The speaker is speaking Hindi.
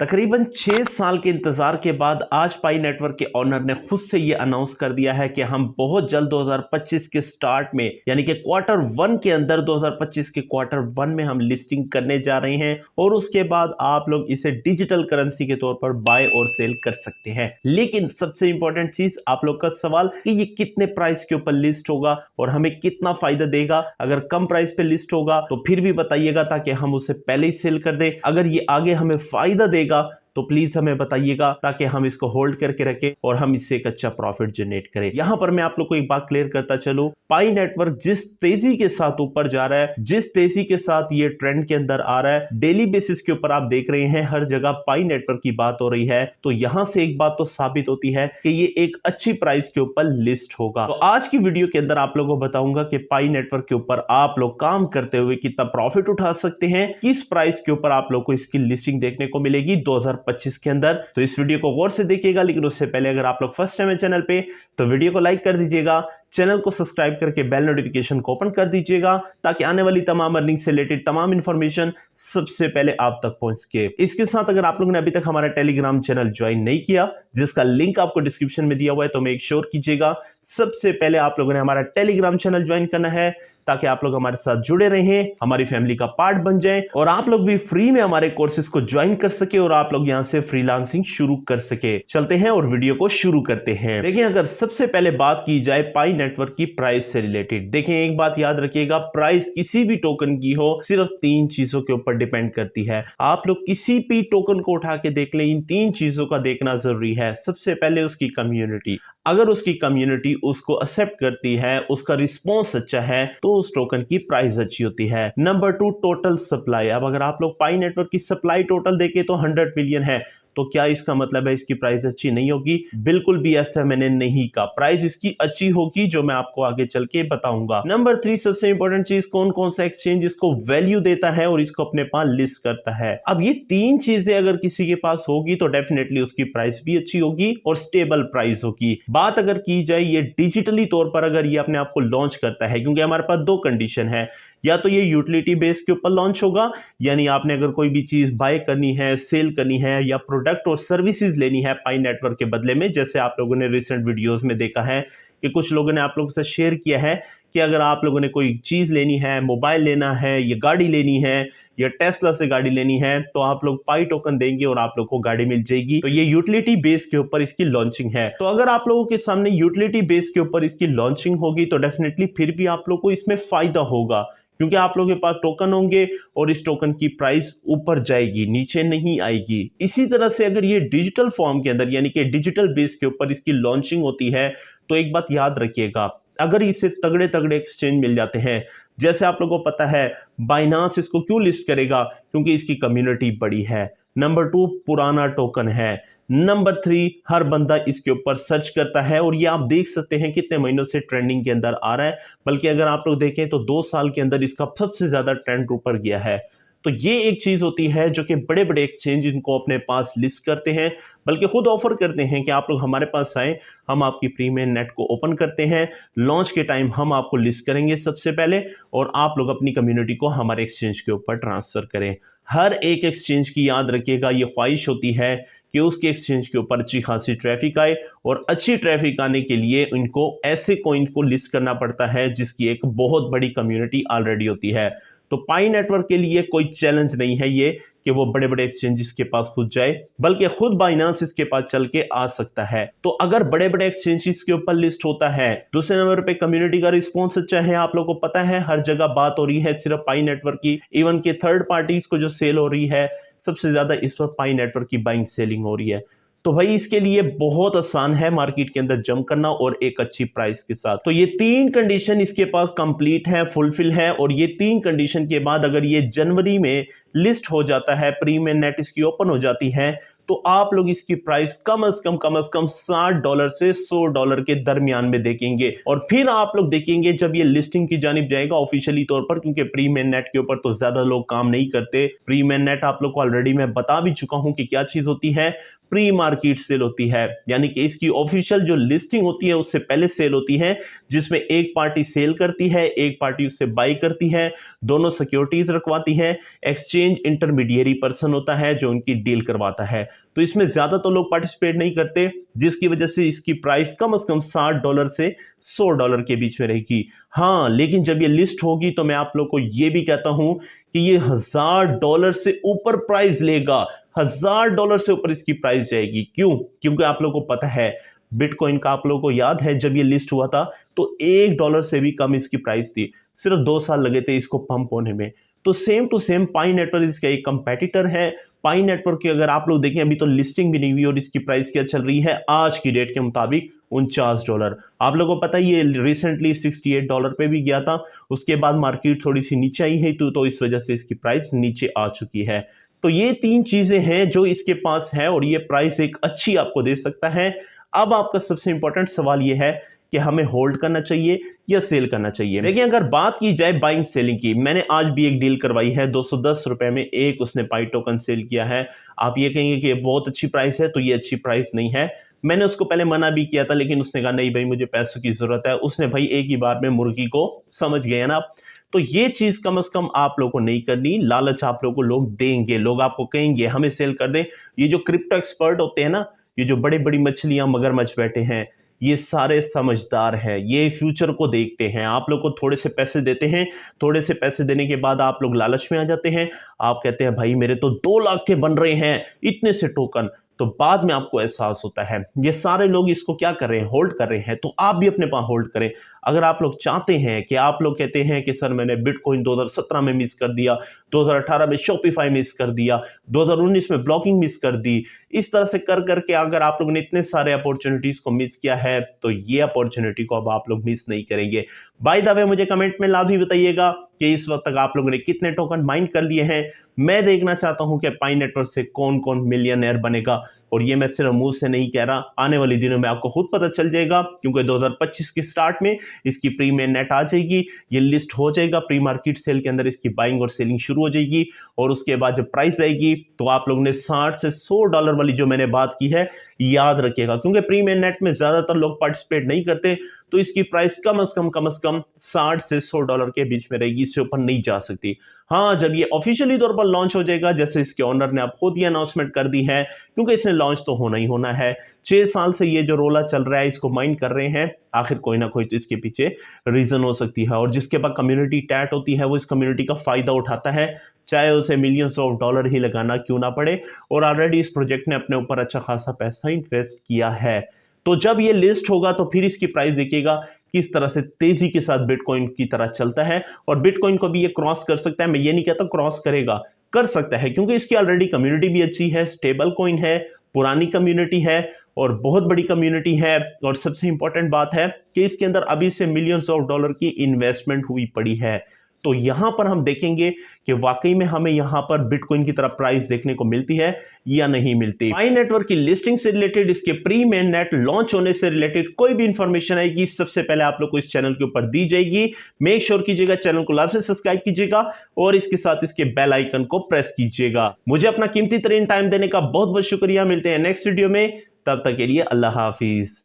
तकरीबन 6 साल के इंतजार के बाद आज पाई नेटवर्क के ओनर ने खुद से ये अनाउंस कर दिया है कि हम बहुत जल्द 2025 के स्टार्ट में यानी कि क्वार्टर 1 के अंदर 2025 के क्वार्टर 1 में हम लिस्टिंग करने जा रहे हैं और उसके बाद आप लोग इसे डिजिटल करेंसी के तौर पर बाय और सेल कर सकते हैं। लेकिन सबसे इंपॉर्टेंट चीज आप लोग का सवाल कि ये कितने प्राइस के ऊपर लिस्ट होगा और हमें कितना फायदा देगा। अगर कम प्राइस पे लिस्ट होगा तो फिर भी बताइएगा ताकि हम उसे पहले ही सेल कर दें। अगर ये आगे हमें फायदा देगा तो प्लीज हमें बताइएगा ताकि हम इसको होल्ड करके रखें और हम इससे एक अच्छा प्रॉफिट जनरेट करें। यहां पर मैं आप लोग को एक बात क्लियर करता चलूं, पाई नेटवर्क जिस तेजी के साथ ऊपर जा रहा है, जिस तेजी के साथ ये ट्रेंड के अंदर आ रहा है, डेली बेसिस के ऊपर आप देख रहे हैं हर जगह पाई नेटवर्क की बात हो रही है, तो यहां से एक बात तो साबित होती है कि ये एक अच्छी प्राइस के ऊपर लिस्ट होगा। तो आज की वीडियो के अंदर आप लोगों को बताऊंगा कि पाई नेटवर्क के ऊपर आप लोग काम करते हुए कितना प्रॉफिट उठा सकते हैं, किस प्राइस के ऊपर आप लोग को इसकी लिस्टिंग देखने को मिलेगी 2025 के अंदर। तो इस वीडियो को गौर से देखिएगा, लेकिन उससे पहले अगर आप लोग फर्स्ट टाइम है चैनल पे तो वीडियो को लाइक कर दीजिएगा, चैनल को सब्सक्राइब करके बेल नोटिफिकेशन को ओपन कर दीजिएगा ताकि आने वाली तमाम अर्निंग से रिलेटेड तमाम इंफॉर्मेशन सबसे पहले आप तक पहुंच सके। इसके साथ अगर आप लोगों ने अभी तक हमारा टेलीग्राम चैनल ज्वाइन नहीं किया, जिसका लिंक आपको डिस्क्रिप्शन में दिया हुआ है, तो मेक श्योर कीजिएगा सबसे पहले आप लोगों ने हमारा टेलीग्राम चैनल ज्वाइन करना है ताकि आप लोग हमारे साथ जुड़े रहें, हमारी फैमिली का पार्ट बन जाएं और आप लोग भी फ्री में हमारे कोर्सेज को ज्वाइन कर सके और आप लोग यहां से फ्रीलांसिंग शुरू कर सके। चलते हैं और वीडियो को शुरू करते हैं। देखिए, अगर सबसे पहले बात की जाए पाई नेटवर्क की प्राइस से रिलेटेड, देखें एक बात याद रखिएगा, प्राइस किसी भी टोकन की हो सिर्फ 3 चीजों के ऊपर डिपेंड करती है। आप लोग किसी भी टोकन को उठा के देख लें, इन 3 चीजों का देखना जरूरी है। सबसे पहले उसकी कम्युनिटी, अगर उसकी कम्युनिटी उसको एक्सेप्ट करती है, उसका रिस्पॉन्स अच्छा है, तो उस टोकन की प्राइस अच्छी होती है। Number 2, total supply. अब अगर आप लोग पाई नेटवर्क की सप्लाई टोटल देखें तो 100 मिलियन है, तो क्या इसका मतलब है इसकी प्राइस अच्छी नहीं होगी? बिल्कुल भी ऐसा मैंने नहीं कहा। प्राइस इसकी अच्छी होगी, जो मैं आपको आगे चल के बताऊंगा। नंबर 3, सबसे इंपॉर्टेंट चीज, कौन कौन सा एक्सचेंज इसको वैल्यू देता है और इसको अपने पास लिस्ट करता है। अब ये 3 चीजें अगर किसी के पास होगी तो डेफिनेटली उसकी प्राइस भी अच्छी होगी और स्टेबल प्राइस होगी। बात अगर की जाए ये डिजिटली तौर पर अगर ये अपने आप को लॉन्च करता है, क्योंकि हमारे पास 2 कंडीशन है, या तो ये यूटिलिटी बेस के ऊपर लॉन्च होगा, यानी आपने अगर कोई भी चीज बाय करनी है, सेल करनी है या प्रोडक्ट और सर्विसेज लेनी है पाई नेटवर्क के बदले में, जैसे आप लोगों ने रिसेंट वीडियोस में देखा है कि कुछ लोगों ने आप लोगों से शेयर किया है कि अगर आप लोगों ने कोई चीज लेनी है, मोबाइल लेना है या गाड़ी लेनी है या टेस्ला से गाड़ी लेनी है, तो आप लोग पाई टोकन देंगे और आप लोग को गाड़ी मिल जाएगी। तो ये यूटिलिटी बेस के ऊपर इसकी लॉन्चिंग है। तो अगर आप लोगों के सामने यूटिलिटी बेस के ऊपर इसकी लॉन्चिंग होगी तो डेफिनेटली फिर भी आप लोग को इसमें फायदा होगा, क्योंकि आप लोगों के पास टोकन होंगे और इस टोकन की प्राइस ऊपर जाएगी, नीचे नहीं आएगी। इसी तरह से अगर ये डिजिटल फॉर्म के अंदर यानी कि डिजिटल बेस के ऊपर इसकी लॉन्चिंग होती है, तो एक बात याद रखिएगा, अगर इसे तगड़े तगड़े एक्सचेंज मिल जाते हैं, जैसे आप लोगों को पता है बाइनांस इसको क्यों लिस्ट करेगा, क्योंकि इसकी कम्युनिटी बड़ी है। नंबर 2, पुराना टोकन है। नंबर 3, हर बंदा इसके ऊपर सर्च करता है और ये आप देख सकते हैं कितने महीनों से ट्रेंडिंग के अंदर आ रहा है, बल्कि अगर आप लोग देखें तो 2 साल के अंदर इसका सबसे ज्यादा ट्रेंड ऊपर गया है। तो ये एक चीज होती है जो कि बड़े बड़े एक्सचेंज इनको अपने पास लिस्ट करते हैं, बल्कि खुद ऑफर करते हैं कि आप लोग हमारे पास आए, हम आपकी प्रीमियम नेट को ओपन करते हैं, लॉन्च के टाइम हम आपको लिस्ट करेंगे सबसे पहले और आप लोग अपनी कम्युनिटी को हमारे एक्सचेंज के ऊपर ट्रांसफर करें। हर एक एक्सचेंज की याद रखिएगा ये ख्वाहिश होती है कि उसके एक्सचेंज के ऊपर अच्छी खासी ट्रैफिक आए, और अच्छी ट्रैफिक आने के लिए उनको ऐसे कॉइन को लिस्ट करना पड़ता है जिसकी एक बहुत बड़ी कम्युनिटी ऑलरेडी होती है। तो पाई नेटवर्क के लिए कोई चैलेंज नहीं है ये कि वो बड़े बड़े एक्सचेंजेस के पास खुद जाए, बल्कि खुद बाइनांस इसके पास चल के आ सकता है। तो अगर बड़े बड़े एक्सचेंजेस के ऊपर लिस्ट होता है, दूसरे नंबर पे कम्युनिटी का रिस्पॉन्स अच्छा है, आप लोगों को पता है हर जगह बात हो रही है सिर्फ पाई नेटवर्क की, इवन के थर्ड पार्टीज को जो सेल हो रही है सबसे ज्यादा इस वक्त पाई नेटवर्क की बाइंग सेलिंग हो रही है, तो भाई इसके लिए बहुत आसान है मार्केट के अंदर जंप करना और एक अच्छी प्राइस के साथ। तो ये 3 कंडीशन इसके पास कंप्लीट है, फुलफिल है, और ये 3 कंडीशन के बाद अगर ये जनवरी में लिस्ट हो जाता है, प्रीमियम नेट इसकी ओपन हो जाती है, तो आप लोग इसकी प्राइस कम से कम $60 से $100 के दरमियान में देखेंगे। और फिर आप लोग देखेंगे जब ये लिस्टिंग की जानिब जाएगा ऑफिशियली तौर पर, क्योंकि प्रीमियम नेट के ऊपर तो ज्यादा लोग काम नहीं करते। प्रीमियम नेट आप लोग को ऑलरेडी मैं बता भी चुका हूं कि क्या चीज होती है। प्री मार्केट सेल होती है, यानी कि इसकी ऑफिशियल जो लिस्टिंग होती है उससे पहले सेल होती है, जिसमें एक पार्टी सेल करती है, एक पार्टी उससे बाई करती है, दोनों सिक्योरिटीज रखवाती है, एक्सचेंज इंटरमीडिएरी पर्सन होता है जो उनकी डील करवाता है। तो इसमें ज्यादा तो लोग पार्टिसिपेट नहीं करते, जिसकी वजह से इसकी प्राइस कम से कम $60 से $100 के बीच में रहेगी। हाँ, लेकिन जब ये लिस्ट होगी तो मैं आप लोग को ये भी कहता हूं कि ये $1000 से ऊपर प्राइस लेगा, $1000 से ऊपर इसकी प्राइस जाएगी। क्यों? क्योंकि आप लोगों को पता है बिटकॉइन का, आप लोगों को याद है जब ये लिस्ट हुआ था तो $1 से भी कम इसकी प्राइस थी, सिर्फ 2 साल लगे थे इसको पंप होने में। तो same to same Pi network इसका एक कंपेटिटर है। पाई नेटवर्क की अगर आप लोग देखें अभी तो लिस्टिंग भी नहीं हुई और इसकी प्राइस क्या चल रही है आज की डेट के मुताबिक $49। आप लोगों को पता है ये रिसेंटली $68 पे भी गया था, उसके बाद मार्केट थोड़ी सी नीचे आई है तो इस वजह से इसकी प्राइस नीचे आ चुकी है। तो ये 3 चीजें हैं जो इसके पास है और ये प्राइस एक अच्छी आपको दे सकता है। अब आपका सबसे इंपॉर्टेंट सवाल ये है कि हमें होल्ड करना चाहिए या सेल करना चाहिए। देखिए, अगर बात की जाए बाइंग सेलिंग की, मैंने आज भी एक डील करवाई है, $210 में एक उसने पाई टोकन सेल किया है। आप ये कहेंगे कि ये बहुत अच्छी प्राइस है, तो ये अच्छी प्राइस नहीं है। मैंने उसको पहले मना भी किया था, लेकिन उसने कहा नहीं भाई मुझे पैसों की जरूरत है। उसने भाई एक ही बार में मुर्गी को समझ गया ना। तो ये चीज कम से कम आप लोगों को नहीं करनी। लालच आप लोगों को लोग देंगे, लोग आपको कहेंगे हमें सेल कर दे। ये जो क्रिप्टो एक्सपर्ट होते हैं ना, ये जो बड़ी बड़ी मछलियां मगरमच्छ बैठे हैं, ये सारे समझदार हैं, ये फ्यूचर को देखते हैं। आप लोग को थोड़े से पैसे देते हैं, थोड़े से पैसे देने के बाद आप लोग लालच में आ जाते हैं। आप कहते हैं भाई मेरे तो 2 लाख के बन रहे हैं इतने से टोकन, तो बाद में आपको एहसास होता है ये सारे लोग इसको क्या कर रहे हैं, होल्ड कर रहे हैं। तो आप भी अपने पास होल्ड करें। अगर आप लोग चाहते हैं कि आप लोग कहते हैं कि सर मैंने बिटकॉइन 2017 में मिस कर दिया, 2018 में शॉपिफाई मिस कर दिया, 2019 में ब्लॉकिंग मिस कर दी, इस तरह से कर करके अगर आप लोगों ने इतने सारे अपॉर्चुनिटीज को मिस किया है तो ये अपॉर्चुनिटी को अब आप लोग मिस नहीं करेंगे। बाय द वे मुझे कमेंट में लाजमी बताइएगा कि इस वक्त तक आप लोगों ने कितने टोकन माइन कर लिए हैं। मैं देखना चाहता हूं कि पाई नेटवर्क से कौन कौन मिलियनेयर बनेगा। और ये मैं सिर्फ मुंह से नहीं कह रहा, आने वाले दिनों में आपको खुद पता चल जाएगा, क्योंकि 2025 के स्टार्ट में इसकी प्री मेन नेट आ जाएगी, ये लिस्ट हो जाएगा, प्री मार्केट सेल के अंदर इसकी बाइंग और सेलिंग शुरू हो जाएगी। और उसके बाद जब प्राइस आएगी तो आप लोगों ने $60 से $100 वाली जो मैंने बात की है याद रखिएगा, क्योंकि प्री मेन नेट में ज्यादातर लोग पार्टिसिपेट नहीं करते, तो इसकी प्राइस कम से कम $60 से $100 के बीच में रहेगी, इससे ऊपर नहीं जा सकती। हाँ, जब ये ऑफिशियली तौर पर लॉन्च हो जाएगा, जैसे इसके ओनर ने अब खुद ही अनाउंसमेंट कर दी है, क्योंकि इसने लॉन्च तो होना ही होना है। 6 साल से ये जो रोला चल रहा है इसको माइंड कर रहे हैं, आखिर कोई ना कोई तो इसके पीछे रीजन हो सकती है। और जिसके पास कम्युनिटी टैट होती है वो इस कम्युनिटी का फायदा उठाता है, चाहे उसे मिलियंस ऑफ डॉलर ही लगाना क्यों ना पड़े। और ऑलरेडी इस प्रोजेक्ट ने अपने ऊपर अच्छा खासा पैसा इन्वेस्ट किया है। तो जब ये लिस्ट होगा तो फिर इसकी प्राइस देखिएगा किस तरह से तेजी के साथ बिटकॉइन की तरह चलता है। और बिटकॉइन को भी ये क्रॉस कर सकता है, मैं ये नहीं कहता क्रॉस करेगा, कर सकता है, क्योंकि इसकी ऑलरेडी कम्युनिटी भी अच्छी है, स्टेबल कॉइन है, पुरानी कम्युनिटी है और बहुत बड़ी कम्युनिटी है। और सबसे इंपॉर्टेंट बात है कि इसके अंदर अभी से मिलियंस ऑफ डॉलर की इन्वेस्टमेंट हुई पड़ी है। तो यहां पर हम देखेंगे कि वाकई में हमें यहां पर बिटकॉइन की तरह प्राइस देखने को मिलती है या नहीं मिलती। पाई नेटवर्क की लिस्टिंग से रिलेटेड, इसके प्री मेन नेट लॉन्च होने से रिलेटेड कोई भी इंफॉर्मेशन आएगी सबसे पहले आप लोग को इस चैनल के ऊपर दी जाएगी। मेक श्योर कीजिएगा चैनल को लाजमी सब्सक्राइब कीजिएगा और इसके साथ इसके बेल आइकन को प्रेस कीजिएगा। मुझे अपना कीमती तरीन टाइम देने का बहुत बहुत शुक्रिया। मिलते हैं नेक्स्ट वीडियो में, तब तक के लिए अल्लाह हाफिज।